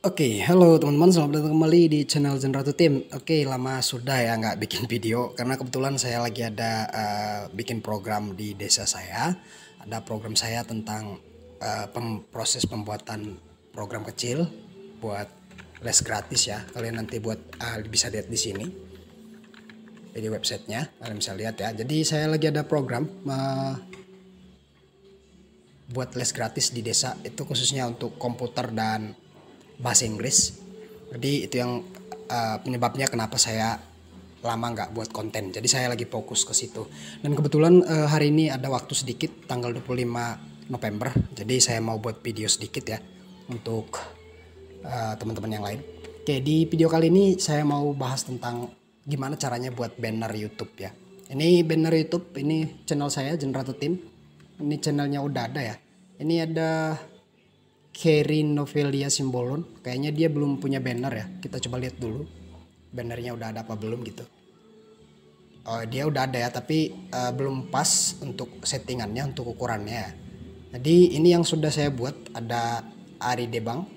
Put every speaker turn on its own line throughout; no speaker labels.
Oke, halo teman-teman, selamat datang kembali di channel Zenratu Tim. Oke, lama sudah ya nggak bikin video karena kebetulan saya lagi ada bikin program di desa saya. Ada program saya tentang proses pembuatan program kecil buat les gratis ya. Kalian nanti buat bisa lihat di sini di websitenya, kalian bisa lihat ya. Jadi saya lagi ada program buat les gratis di desa, itu khususnya untuk komputer dan bahasa Inggris. Jadi itu yang penyebabnya kenapa saya lama nggak buat konten. Jadi saya lagi fokus ke situ. Dan kebetulan hari ini ada waktu sedikit, tanggal 25 November. Jadi saya mau buat video sedikit ya untuk teman-teman yang lain. Oke, di video kali ini saya mau bahas tentang gimana caranya buat banner YouTube ya. Ini banner YouTube, ini channel saya Zenratu Tim. Ini channelnya udah ada ya. Ini ada Kerry Novelia Simbolon, kayaknya dia belum punya banner ya. Kita coba lihat dulu bannernya udah ada apa belum gitu. Oh, dia udah ada ya, tapi belum pas untuk settingannya, untuk ukurannya. Jadi ini yang sudah saya buat, ada Ari Debang,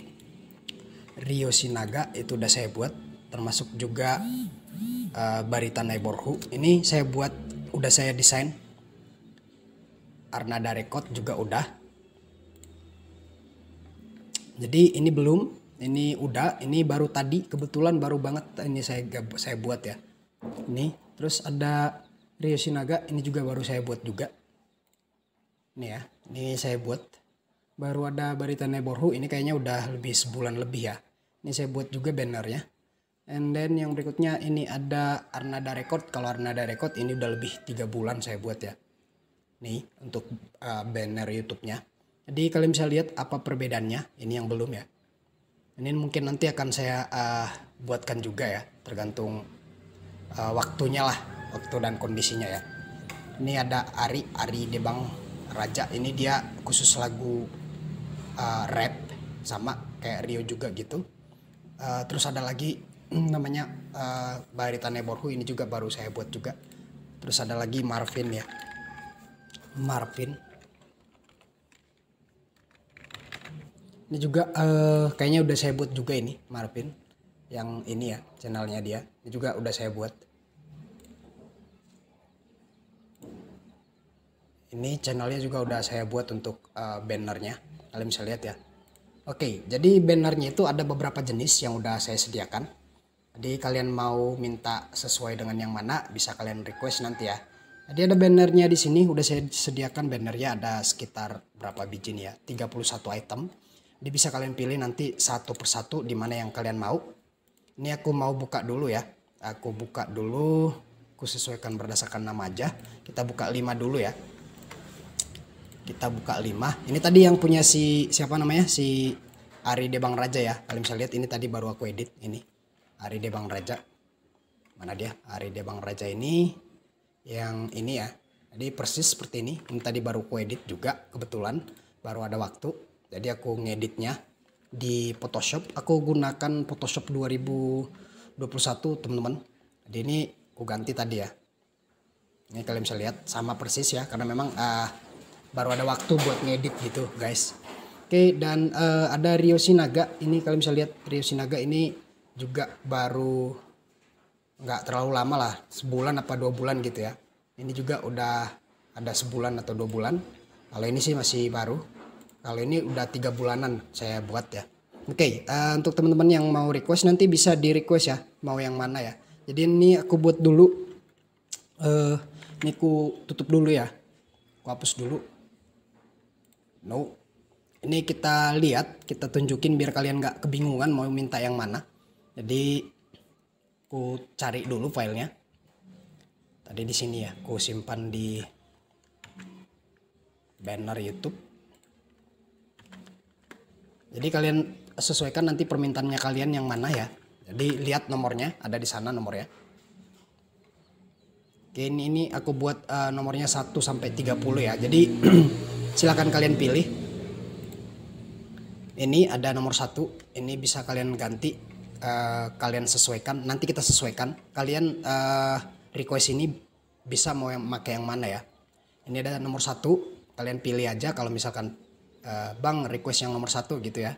Rio Sinaga itu udah saya buat, termasuk juga Barita Neighborhood. Ini saya buat, udah saya desain. Arnada Record juga udah. Jadi ini belum, ini udah, ini baru tadi, kebetulan baru banget ini saya buat ya. Ini terus ada Rio Sinaga, ini juga baru saya buat juga. Ini ya, ini saya buat. Baru ada Barita Neighborhood, ini kayaknya udah lebih sebulan lebih ya. Ini saya buat juga bannernya. And then yang berikutnya ini ada Arnada Record. Kalau Arnada Record ini udah lebih 3 bulan saya buat ya. Nih untuk banner YouTube-nya. Jadi kalian bisa lihat apa perbedaannya. Ini yang belum ya. Ini mungkin nanti akan saya buatkan juga ya. Tergantung waktunya lah. Waktu dan kondisinya ya. Ini ada Ari Debang Raja. Ini dia khusus lagu rap. Sama kayak Rio juga gitu. Terus ada lagi namanya Barita Neighborhood. Ini juga baru saya buat juga. Terus ada lagi Marvin ya. Marvin. Ini juga kayaknya udah saya buat juga ini Marvin. Yang ini ya channelnya dia. Ini juga udah saya buat. Ini channelnya juga udah saya buat untuk bannernya. Kalian bisa lihat ya. Oke, jadi bannernya itu ada beberapa jenis yang udah saya sediakan. Jadi kalian mau minta sesuai dengan yang mana bisa kalian request nanti ya. Jadi ada bannernya di sini udah saya sediakan, bannernya ada sekitar berapa biji nih ya, 31 item. Jadi bisa kalian pilih nanti satu persatu di mana yang kalian mau. Ini aku mau buka dulu ya. Aku buka dulu, aku sesuaikan berdasarkan nama aja. Kita buka 5 dulu ya. Kita buka 5. Ini tadi yang punya siapa namanya? Si Ari Debang Raja ya. Kalian bisa lihat ini tadi baru aku edit ini. Ari Debang Raja. Mana dia? Ari Debang Raja ini yang ini ya. Jadi persis seperti ini. Ini tadi baru aku edit juga kebetulan, baru ada waktu. Jadi aku ngeditnya di Photoshop. Aku gunakan Photoshop 2021 teman-teman. Jadi ini aku ganti tadi ya. Ini kalian bisa lihat sama persis ya. Karena memang baru ada waktu buat ngedit gitu guys. Oke, dan ada Rio Sinaga. Ini kalian bisa lihat Rio Sinaga ini juga baru nggak terlalu lama lah. Sebulan apa 2 bulan gitu ya. Ini juga udah ada sebulan atau 2 bulan. Kalau ini sih masih baru. Kalau ini udah 3 bulanan saya buat ya. Oke, untuk teman-teman yang mau request nanti bisa di request ya. Mau yang mana ya. Jadi ini aku buat dulu. Ini aku tutup dulu ya. Aku hapus dulu. No. Ini kita lihat, kita tunjukin biar kalian nggak kebingungan mau minta yang mana. Jadi aku cari dulu filenya. Tadi di sini ya. Aku simpan di banner YouTube. Jadi kalian sesuaikan nanti permintaannya kalian yang mana ya. Jadi lihat nomornya, ada di sana nomornya. Oke, ini aku buat nomornya 1 sampai 30 ya. Jadi silakan kalian pilih. Ini ada nomor 1, ini bisa kalian ganti, kalian sesuaikan. Nanti kita sesuaikan. Kalian request ini bisa mau yang pakai yang mana ya. Ini ada nomor 1, kalian pilih aja kalau misalkan Bang request yang nomor 1 gitu ya.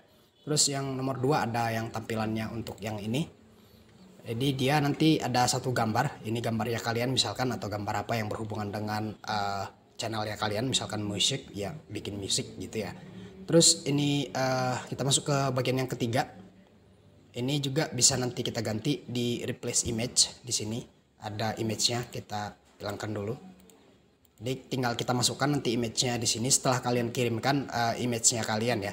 Terus yang nomor 2 ada yang tampilannya untuk yang ini. Jadi dia nanti ada satu gambar, ini gambarnya kalian misalkan, atau gambar apa yang berhubungan dengan channelnya kalian, misalkan musik ya, bikin musik gitu ya. Terus ini kita masuk ke bagian yang ketiga. Ini juga bisa nanti kita ganti di replace image. Di sini ada image-nya, kita hilangkan dulu. Jadi tinggal kita masukkan nanti image-nya di sini setelah kalian kirimkan image-nya kalian ya.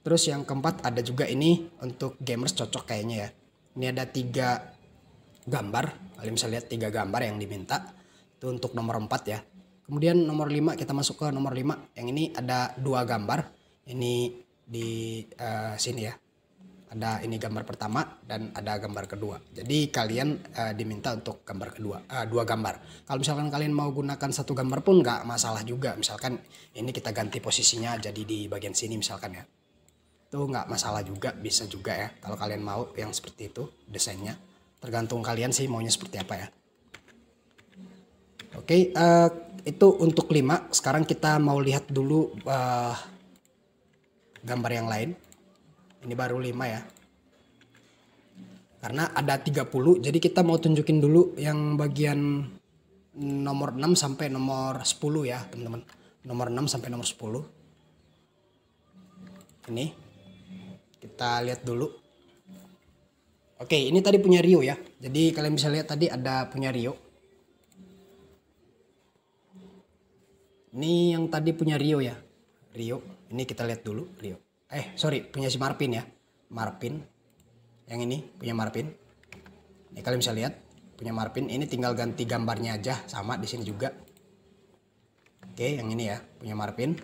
Terus yang keempat ada juga ini untuk gamers cocok kayaknya ya. Ini ada 3 gambar, kalian bisa lihat 3 gambar yang diminta. Itu untuk nomor 4 ya. Kemudian nomor 5 kita masuk ke nomor 5. Yang ini ada 2 gambar. Ini di sini ya. Ada ini gambar pertama dan ada gambar kedua. Jadi kalian diminta untuk gambar kedua, 2 gambar. Kalau misalkan kalian mau gunakan 1 gambar pun nggak masalah juga. Misalkan ini kita ganti posisinya jadi di bagian sini misalkan ya. Itu nggak masalah juga, bisa juga ya. Kalau kalian mau yang seperti itu desainnya. Tergantung kalian sih maunya seperti apa ya. Oke, itu untuk 5. Sekarang kita mau lihat dulu gambar yang lain. Ini baru 5 ya. Karena ada 30, jadi kita mau tunjukin dulu yang bagian nomor 6 sampai nomor 10 ya, teman-teman. Nomor 6 sampai nomor 10. Ini. Kita lihat dulu. Oke, ini tadi punya Rio ya. Jadi kalian bisa lihat tadi ada punya Rio. Ini yang tadi punya Rio ya. Rio. Ini kita lihat dulu Rio. Sorry, punya si Marvin ya. Marvin. Yang ini punya Marvin. Ini kalian bisa lihat punya Marvin. Ini tinggal ganti gambarnya aja, sama di sini juga. Oke, yang ini ya, punya Marvin.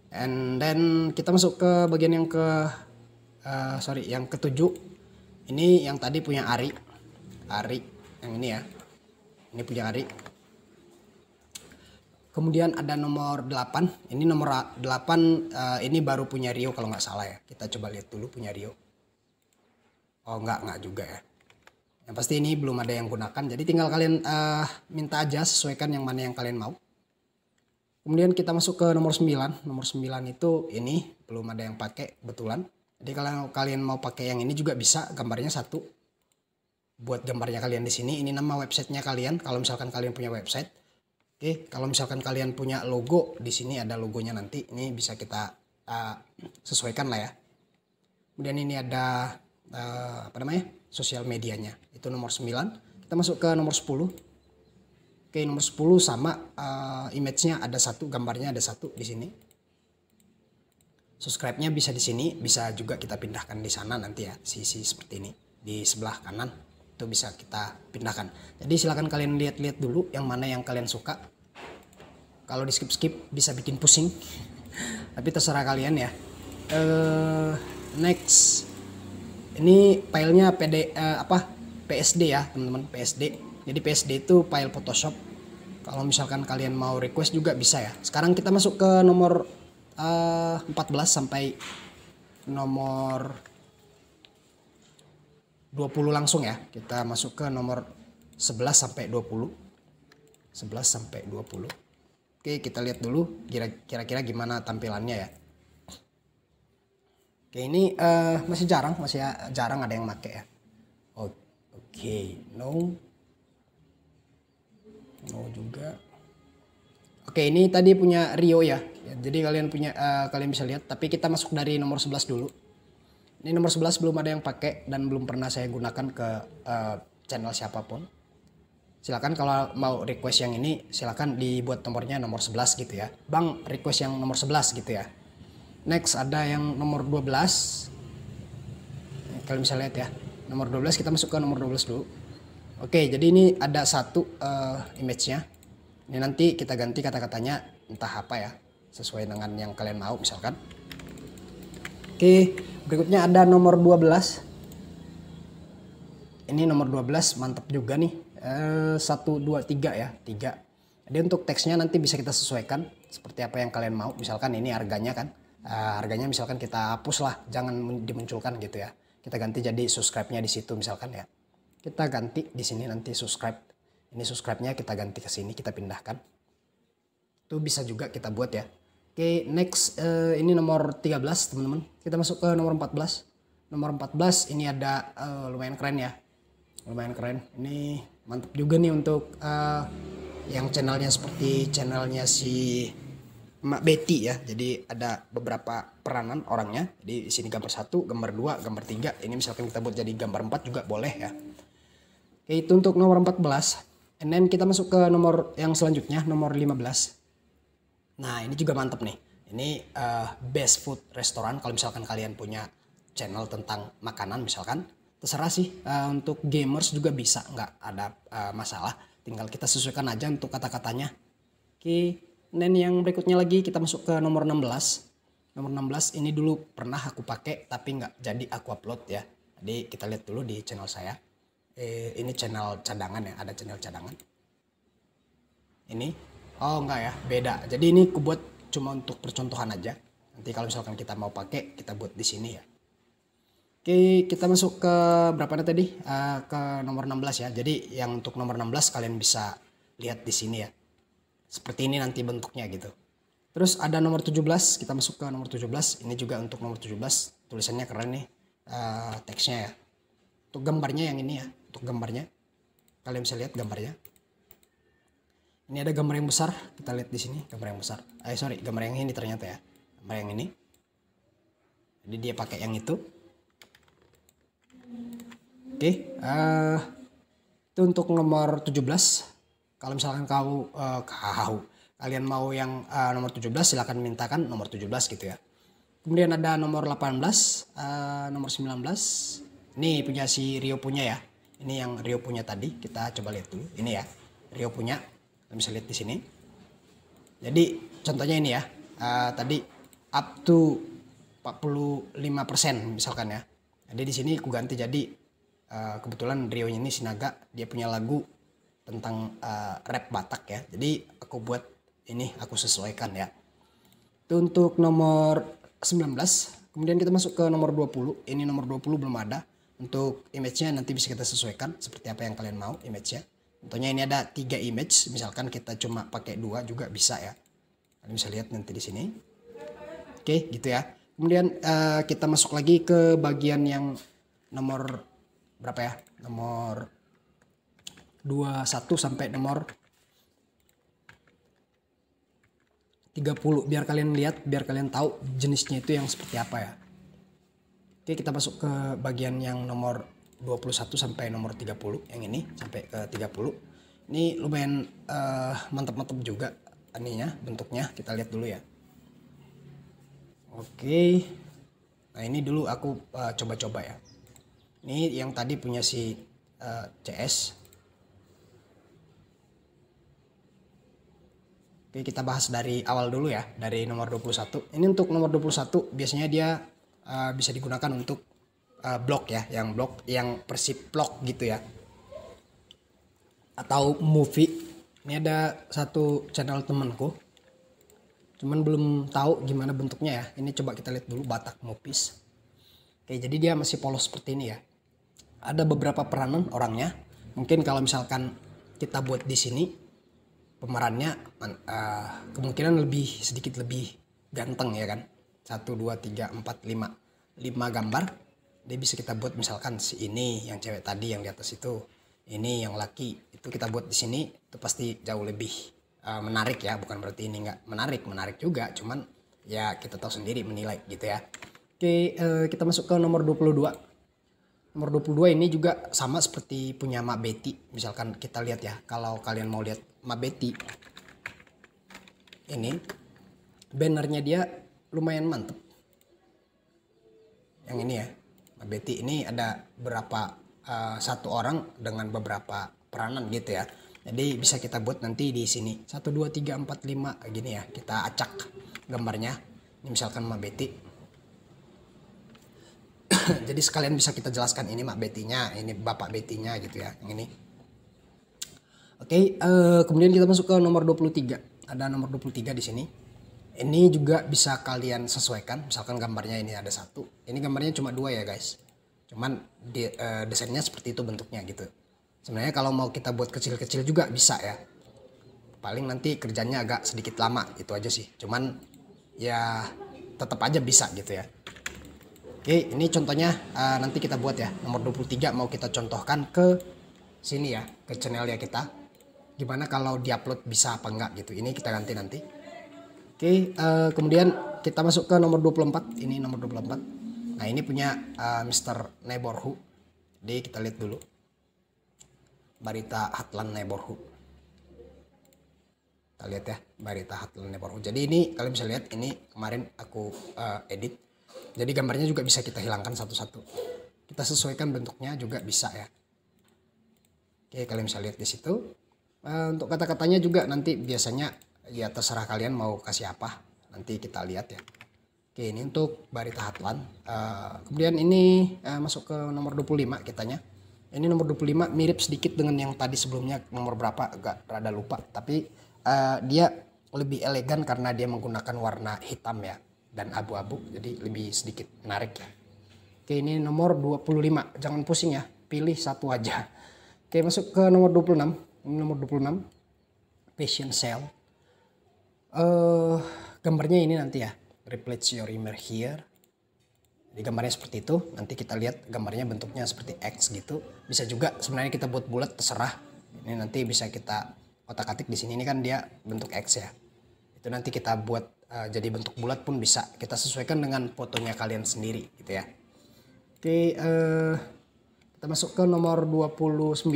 And then kita masuk ke bagian yang yang ke-7. Ini yang tadi punya Ari. Ari, yang ini ya. Ini punya Ari. Kemudian ada nomor 8. Ini nomor 8 ini baru punya Rio kalau nggak salah ya. Kita coba lihat dulu punya Rio. Oh nggak juga ya. Yang pasti ini belum ada yang gunakan. Jadi tinggal kalian minta aja, sesuaikan yang mana yang kalian mau. Kemudian kita masuk ke nomor 9. Nomor 9 itu ini belum ada yang pakai kebetulan. Jadi kalau kalian mau pakai yang ini juga bisa, gambarnya 1. Buat gambarnya kalian di sini. Ini nama websitenya kalian kalau misalkan kalian punya website. Oke, kalau misalkan kalian punya logo, di sini ada logonya nanti. Ini bisa kita sesuaikan lah ya. Kemudian ini ada sosial medianya. Itu nomor 9. Kita masuk ke nomor 10. Oke, nomor 10 sama image-nya ada 1, gambarnya ada 1 di sini. Subscribe-nya bisa di sini, bisa juga kita pindahkan di sana nanti ya, sisi seperti ini. Di sebelah kanan. Itu bisa kita pindahkan. Jadi silakan kalian lihat-lihat dulu yang mana yang kalian suka. Kalau di skip-skip bisa bikin pusing. Tapi terserah kalian ya. Next. Ini filenya PSD ya, teman-teman, PSD. Jadi PSD itu file Photoshop. Kalau misalkan kalian mau request juga bisa ya. Sekarang kita masuk ke nomor 14 sampai nomor 20 langsung ya. Kita masuk ke nomor 11 sampai 20. 11 sampai 20. Oke, kita lihat dulu kira-kira gimana tampilannya ya. Oke, ini masih jarang ada yang pakai ya. Oke, no juga. Oke, ini tadi punya Rio ya. Jadi kalian bisa lihat, tapi kita masuk dari nomor 11 dulu. Ini nomor 11 belum ada yang pakai dan belum pernah saya gunakan ke channel siapapun. Silakan kalau mau request yang ini, silakan dibuat nomornya nomor 11 gitu ya. Bang, request yang nomor 11 gitu ya. Next ada yang nomor 12. Kalian bisa lihat ya. Nomor 12, kita masuk ke nomor 12 dulu. Oke, jadi ini ada 1 image-nya. Ini nanti kita ganti kata-katanya entah apa ya, sesuai dengan yang kalian mau misalkan. Oke, berikutnya ada nomor 12. Ini nomor 12 mantap juga nih. 1, 2, 3 ya, 3. Jadi untuk teksnya nanti bisa kita sesuaikan seperti apa yang kalian mau. Misalkan ini harganya kan. Harganya misalkan kita hapus lah, jangan dimunculkan gitu ya. Kita ganti jadi subscribe-nya di situ misalkan ya. Kita ganti di sini nanti subscribe. Ini subscribe-nya kita ganti ke sini, kita pindahkan. Itu bisa juga kita buat ya. Oke, next ini nomor 13 teman-teman. Kita masuk ke nomor 14. Nomor 14 ini ada lumayan keren ya. Lumayan keren. Ini mantap juga nih untuk yang channelnya seperti channelnya si Mak Betty ya. Jadi ada beberapa peranan orangnya. Jadi di sini gambar 1, gambar 2, gambar 3. Ini misalkan kita buat jadi gambar 4 juga boleh ya. Oke, itu untuk nomor 14. And then kita masuk ke nomor yang selanjutnya, nomor 15. Nah, ini juga mantep nih. Ini best food restoran. Kalau misalkan kalian punya channel tentang makanan misalkan, terserah sih. Untuk gamers juga bisa, nggak ada masalah. Tinggal kita sesuaikan aja untuk kata-katanya. Oke, dan yang berikutnya lagi kita masuk ke nomor 16. Nomor 16 ini dulu pernah aku pakai tapi nggak jadi aku upload ya. Jadi kita lihat dulu di channel saya. Ini channel cadangan ya, ada channel cadangan. Ini, oh enggak ya, beda. Jadi ini aku buat cuma untuk percontohan aja. Nanti kalau misalkan kita mau pakai, kita buat di sini ya. Oke, kita masuk ke berapa tadi? Ke nomor 16 ya. Jadi yang untuk nomor 16 kalian bisa lihat di sini ya. Seperti ini nanti bentuknya gitu. Terus ada nomor 17, kita masuk ke nomor 17. Ini juga untuk nomor 17, tulisannya keren nih. Teksnya ya. Untuk gambarnya yang ini ya, untuk gambarnya. Kalian bisa lihat gambarnya. Ini ada gambar yang besar, kita lihat di sini gambar yang besar. Sorry, gambar yang ini ternyata ya. Gambar yang ini. Jadi dia pakai yang itu. Oke, itu untuk nomor 17. Kalau misalkan kalian mau yang nomor 17 silahkan mintakan nomor 17 gitu ya. Kemudian ada nomor 18, nomor 19. Ini punya si Rio punya ya. Ini yang Rio punya tadi. Kita coba lihat dulu. Ini ya, Rio punya. Kalian bisa lihat di sini. Jadi contohnya ini ya. Tadi up to 45% misalkan ya. Jadi di sini aku ganti jadi kebetulan Rio ini Sinaga, dia punya lagu tentang rap Batak ya. Jadi aku buat ini, aku sesuaikan ya. Itu untuk nomor 19. Kemudian kita masuk ke nomor 20. Ini nomor 20 belum ada. Untuk image-nya nanti bisa kita sesuaikan seperti apa yang kalian mau image-nya. Contohnya ini ada 3 image, misalkan kita cuma pakai 2 juga bisa ya. Kalian bisa lihat nanti di sini. Oke, gitu ya. Kemudian kita masuk lagi ke bagian yang nomor berapa ya? Nomor 21 sampai nomor 30, biar kalian lihat, biar kalian tahu jenisnya itu yang seperti apa ya. Oke, kita masuk ke bagian yang nomor 21 sampai nomor 30, yang ini sampai ke 30. Ini lumayan mantap-mantap juga ininya, bentuknya. Kita lihat dulu ya. Oke. Nah, ini dulu aku coba-coba ya. Ini yang tadi punya si CS. Oke, kita bahas dari awal dulu ya, dari nomor 21. Ini untuk nomor 21 biasanya dia bisa digunakan untuk blog ya, yang Persib blog gitu ya. Atau movie. Ini ada satu channel temanku. Cuman belum tahu gimana bentuknya ya. Ini coba kita lihat dulu, Batak Movies. Oke, jadi dia masih polos seperti ini ya. Ada beberapa peranan orangnya. Mungkin kalau misalkan kita buat di sini pemerannya kemungkinan sedikit lebih ganteng ya kan. 1, 2, 3, 4, 5 gambar. Dia bisa kita buat misalkan si ini yang cewek tadi yang di atas itu. Ini yang laki. Itu kita buat di sini itu pasti jauh lebih menarik ya. Bukan berarti ini nggak menarik juga. Cuman ya kita tahu sendiri menilai gitu ya. Oke, kita masuk ke nomor 22. Nomor 22 ini juga sama seperti punya Mak Betty. Misalkan kita lihat ya, kalau kalian mau lihat Mak Betty, ini bannernya dia lumayan mantep. Yang ini ya, Mak Betty ini ada berapa satu orang dengan beberapa peranan gitu ya. Jadi bisa kita buat nanti di sini 1, 2, 3, 4, 5 gini ya. Kita acak gambarnya. Ini misalkan Mak Betty. Jadi sekalian bisa kita jelaskan ini Mak Betty-nya, ini Bapak Betty-nya gitu ya, yang ini. Oke, kemudian kita masuk ke nomor 23. Ada nomor 23 di sini. Ini juga bisa kalian sesuaikan, misalkan gambarnya ini ada 1. Ini gambarnya cuma 2 ya guys. Cuman desainnya seperti itu bentuknya gitu. Sebenarnya kalau mau kita buat kecil-kecil juga bisa ya. Paling nanti kerjanya agak sedikit lama, itu aja sih. Cuman ya tetap aja bisa gitu ya. Oke, ini contohnya nanti kita buat ya. Nomor 23 mau kita contohkan ke sini ya, ke channelnya kita. Gimana kalau diupload bisa apa enggak gitu. Ini kita ganti nanti. Oke, kemudian kita masuk ke nomor 24. Ini nomor 24. Nah, ini punya Mr. Neighborhood. Jadi kita lihat dulu. Barita Heartland Neighborhood. Kita lihat ya, Barita Heartland Neighborhood. Jadi ini kalian bisa lihat, ini kemarin aku edit. Jadi gambarnya juga bisa kita hilangkan satu-satu. Kita sesuaikan bentuknya juga bisa ya. Oke, kalian bisa lihat di situ. Untuk kata-katanya juga nanti biasanya ya terserah kalian mau kasih apa. Nanti kita lihat ya. Oke, ini untuk Barita Heartland. Kemudian ini masuk ke nomor 25 kitanya. Ini nomor 25 mirip sedikit dengan yang tadi sebelumnya, nomor berapa agak rada lupa. Tapi dia lebih elegan karena dia menggunakan warna hitam ya. Dan abu-abu, jadi lebih sedikit menarik ya. Oke, ini nomor 25. Jangan pusing ya, pilih satu aja. Oke, masuk ke nomor 26. Ini nomor 26. Passion Cell. Gambarnya ini nanti ya. Replace your image here. Jadi gambarnya seperti itu. Nanti kita lihat gambarnya bentuknya seperti X gitu. Bisa juga sebenarnya kita buat bulat, terserah. Ini nanti bisa kita otak-atik di sini. Ini kan dia bentuk X ya. Itu nanti kita buat jadi bentuk bulat pun bisa. Kita sesuaikan dengan fotonya kalian sendiri gitu ya. Oke, kita masuk ke nomor 27.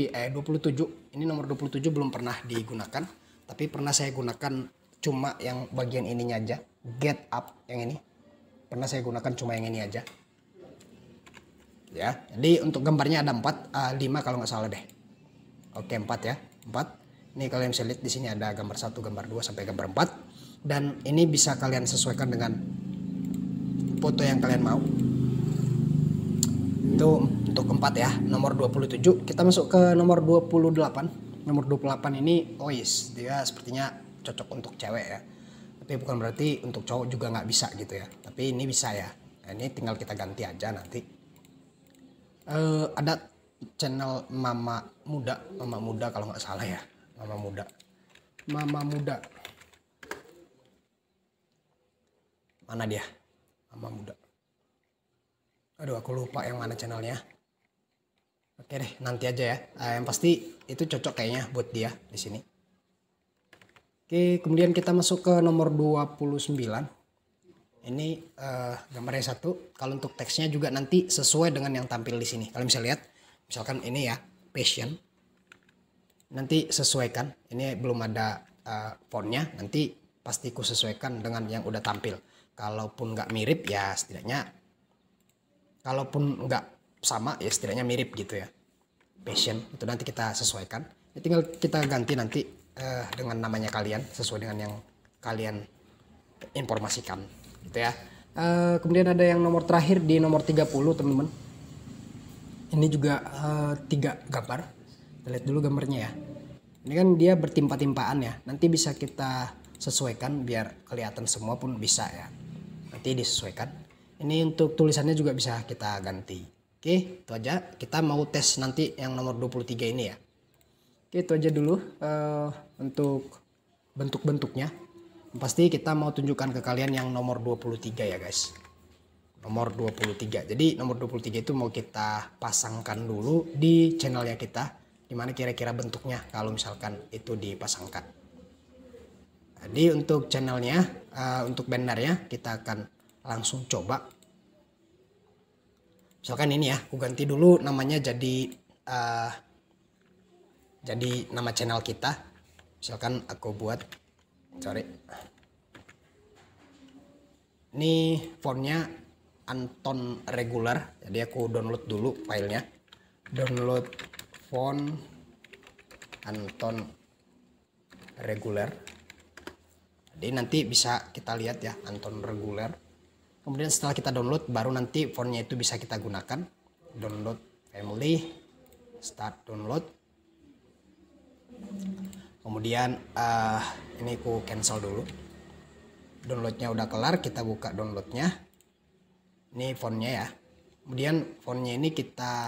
Ini nomor 27 belum pernah digunakan, tapi pernah saya gunakan cuma yang bagian ininya aja. Get up yang ini. Pernah saya gunakan cuma yang ini aja. Ya, jadi untuk gambarnya ada 4, 5 kalau nggak salah deh. Oke, 4 ya. 4. Ini kalian bisa lihat di sini ada gambar 1, gambar 2 sampai gambar 4. Dan ini bisa kalian sesuaikan dengan foto yang kalian mau. Itu untuk 4 ya, nomor 27. Kita masuk ke nomor 28. Nomor 28 ini dia sepertinya cocok untuk cewek ya. Tapi bukan berarti untuk cowok juga nggak bisa gitu ya. Tapi ini bisa ya. Nah, ini tinggal kita ganti aja nanti. Ada channel Mama Muda kalau nggak salah ya. Mama Muda. Mana dia? Mama Muda. Aduh, aku lupa yang mana channelnya. Oke deh, nanti aja ya. Yang pasti itu cocok kayaknya buat dia di sini. Oke, kemudian kita masuk ke nomor 29. Ini gambarnya 1. Kalau untuk teksnya juga nanti sesuai dengan yang tampil di sini. Kalian bisa lihat, misalkan ini ya, passion. Nanti sesuaikan. Ini belum ada fontnya. Nanti pasti ku sesuaikan dengan yang udah tampil. Kalaupun nggak mirip ya setidaknya, kalaupun nggak sama ya setidaknya mirip gitu ya. Passion itu nanti kita sesuaikan. Ya, tinggal kita ganti nanti dengan namanya kalian sesuai dengan yang kalian informasikan gitu ya. Kemudian ada yang nomor terakhir di nomor 30 teman-teman. Ini juga 3 gambar. Kita lihat dulu gambarnya ya. Ini kan dia bertimpa-timpaan ya. Nanti bisa kita sesuaikan biar kelihatan semua pun bisa ya. Nanti disesuaikan. Ini untuk tulisannya juga bisa kita ganti. Oke, itu aja. Kita mau tes nanti yang nomor 23 ini ya. Oke, itu aja dulu untuk bentuk-bentuknya. Pasti kita mau tunjukkan ke kalian yang nomor 23 ya guys. Nomor 23. Jadi nomor 23 itu mau kita pasangkan dulu di channelnya kita. Dimana kira-kira bentuknya kalau misalkan itu dipasangkan. Jadi untuk channelnya, untuk bannernya kita akan langsung coba. Misalkan ini ya, aku ganti dulu namanya jadi nama channel kita. Misalkan aku buat, ini fontnya Anton Regular. Jadi aku download dulu filenya. Download font Anton Regular. Jadi nanti bisa kita lihat ya, Anton Regular. Kemudian setelah kita download baru nanti fontnya itu bisa kita gunakan. Download family, start download. Kemudian ini aku cancel dulu. Downloadnya udah kelar, kita buka downloadnya. Ini fontnya ya. Kemudian fontnya ini kita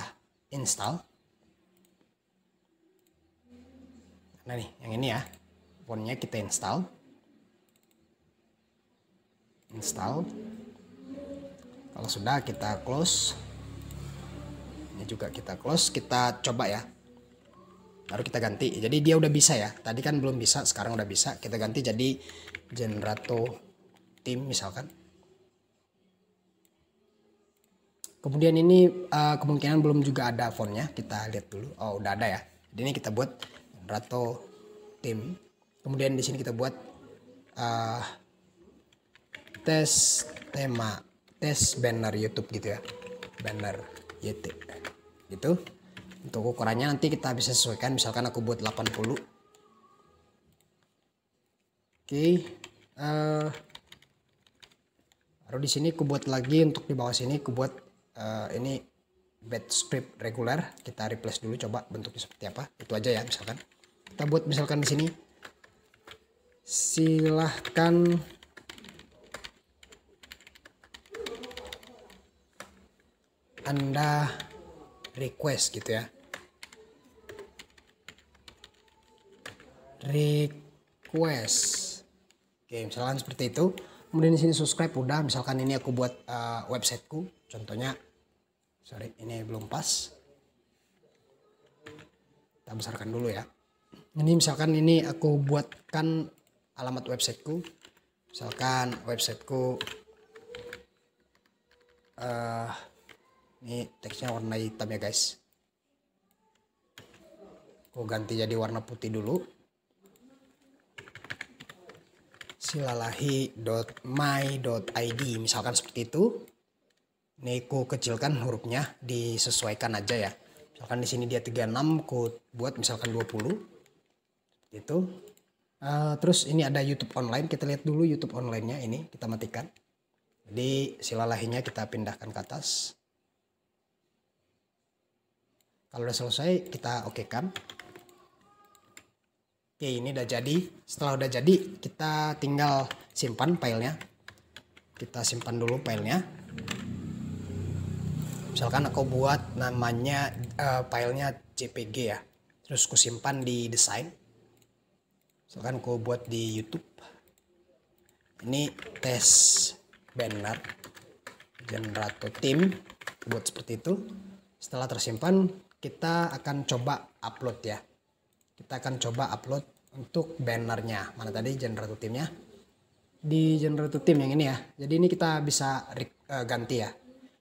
install. Nah nih yang ini ya, fontnya kita install. install. Kalau sudah kita close. Ini juga kita close, kita coba ya. Baru kita ganti. Jadi dia udah bisa ya. Tadi kan belum bisa, sekarang udah bisa. Kita ganti jadi Generato Theme misalkan. Kemudian ini kemungkinan belum juga ada fontnya. Kita lihat dulu. Oh, udah ada ya. Jadi ini kita buat Generato Theme. Kemudian di sini kita buat tes tema, tes banner YouTube gitu ya. Banner YouTube gitu. Untuk ukurannya nanti kita bisa sesuaikan, misalkan aku buat 80. Oke. Baru di sini aku buat lagi, untuk di bawah sini aku buat ini bed strip regular. Kita replace dulu, coba bentuknya seperti apa. Itu aja ya, misalkan. Kita buat misalkan di sini. Silahkan Anda request gitu ya. Request. Oke, misalkan seperti itu. Kemudian di sini subscribe udah, misalkan ini aku buat websiteku. Contohnya, sorry, ini belum pas. Kita besarkan dulu ya. Ini misalkan ini aku buatkan alamat websiteku. Misalkan websiteku ini teksnya warna hitam ya guys. Aku ganti jadi warna putih dulu. silalahi.my.id misalkan seperti itu. Ini aku kecilkan hurufnya, disesuaikan aja ya. Misalkan di sini dia 36, aku buat misalkan 20. Seperti itu. Terus ini ada YouTube online, kita lihat dulu YouTube online-nya, ini kita matikan. Jadi silalahinya kita pindahkan ke atas. Kalau udah selesai kita okekan. Oke, ini udah jadi. Setelah udah jadi, kita tinggal simpan filenya. Kita simpan dulu filenya. Misalkan aku buat namanya filenya JPG ya. Terus aku simpan di desain. Misalkan aku buat di YouTube. Ini tes banner Generato Theme. Buat seperti itu. Setelah tersimpan, kita akan coba upload ya. Kita akan coba upload untuk bannernya. Mana tadi Generato Theme-nya? Di Generato Theme yang ini ya. Jadi ini kita bisa ganti ya.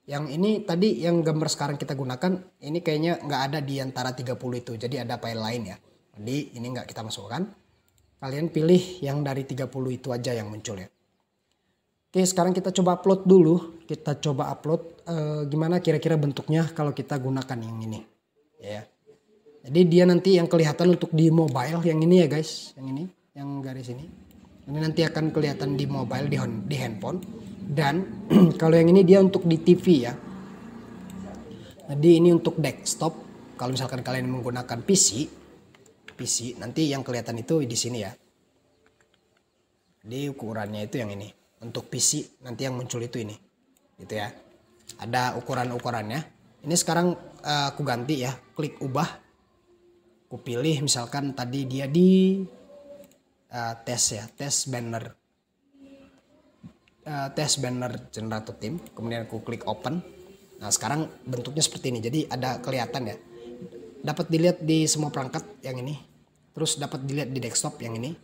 Yang ini tadi yang gambar sekarang kita gunakan, ini kayaknya nggak ada di antara 30 itu. Jadi ada file lain ya. Jadi ini nggak kita masukkan. Kalian pilih yang dari 30 itu aja yang muncul ya. Oke, sekarang kita coba upload dulu. Kita coba upload gimana kira-kira bentuknya kalau kita gunakan yang ini. Ya. Jadi dia nanti yang kelihatan untuk di mobile yang ini ya guys, yang ini, yang garis ini. Ini nanti akan kelihatan di mobile, di handphone. Dan kalau yang ini dia untuk di TV ya. Jadi ini untuk desktop. Kalau misalkan kalian menggunakan PC nanti yang kelihatan itu di sini ya. Di ukurannya itu yang ini. Untuk PC nanti yang muncul itu ini, gitu ya. Ada ukuran-ukurannya. Ini sekarang aku ganti ya, klik ubah. Aku pilih misalkan tadi dia di tes ya, tes banner Generato Theme. Kemudian aku klik open. Nah sekarang bentuknya seperti ini, jadi ada kelihatan ya. Dapat dilihat di semua perangkat yang ini. Terus dapat dilihat di desktop yang ini.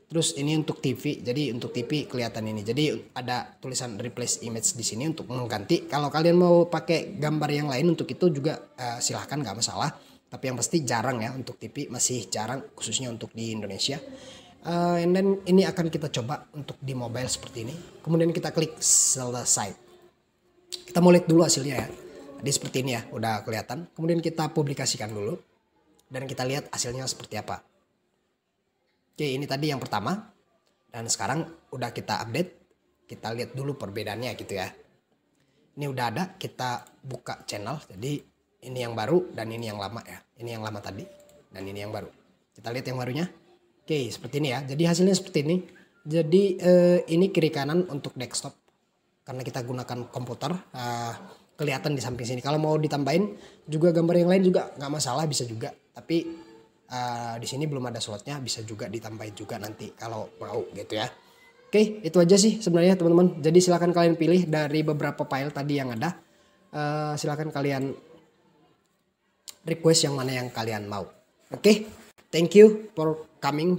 Terus ini untuk TV, jadi untuk TV kelihatan ini. Jadi ada tulisan replace image di sini untuk mengganti. Kalau kalian mau pakai gambar yang lain untuk itu juga silahkan, nggak masalah. Tapi yang pasti jarang ya untuk TV, masih jarang khususnya untuk di Indonesia. And then ini akan kita coba untuk di mobile seperti ini. Kemudian kita klik selesai. Kita mau lihat dulu hasilnya ya. Jadi seperti ini ya, udah kelihatan. Kemudian kita publikasikan dulu dan kita lihat hasilnya seperti apa. Oke, ini tadi yang pertama. Dan sekarang udah kita update. Kita lihat dulu perbedaannya gitu ya. Ini udah ada, kita buka channel. Jadi ini yang baru dan ini yang lama ya. Ini yang lama tadi dan ini yang baru. Kita lihat yang barunya. Oke, seperti ini ya. Jadi hasilnya seperti ini. Jadi ini kiri kanan untuk desktop. Karena kita gunakan komputer, kelihatan di samping sini. Kalau mau ditambahin juga gambar yang lain juga nggak masalah, bisa juga. Tapi di sini belum ada slotnya, bisa juga ditambahin juga nanti kalau mau gitu ya. Oke, itu aja sih sebenarnya teman-teman. Jadi silakan kalian pilih dari beberapa file tadi yang ada. Silakan kalian request yang mana yang kalian mau. Oke, thank you for coming.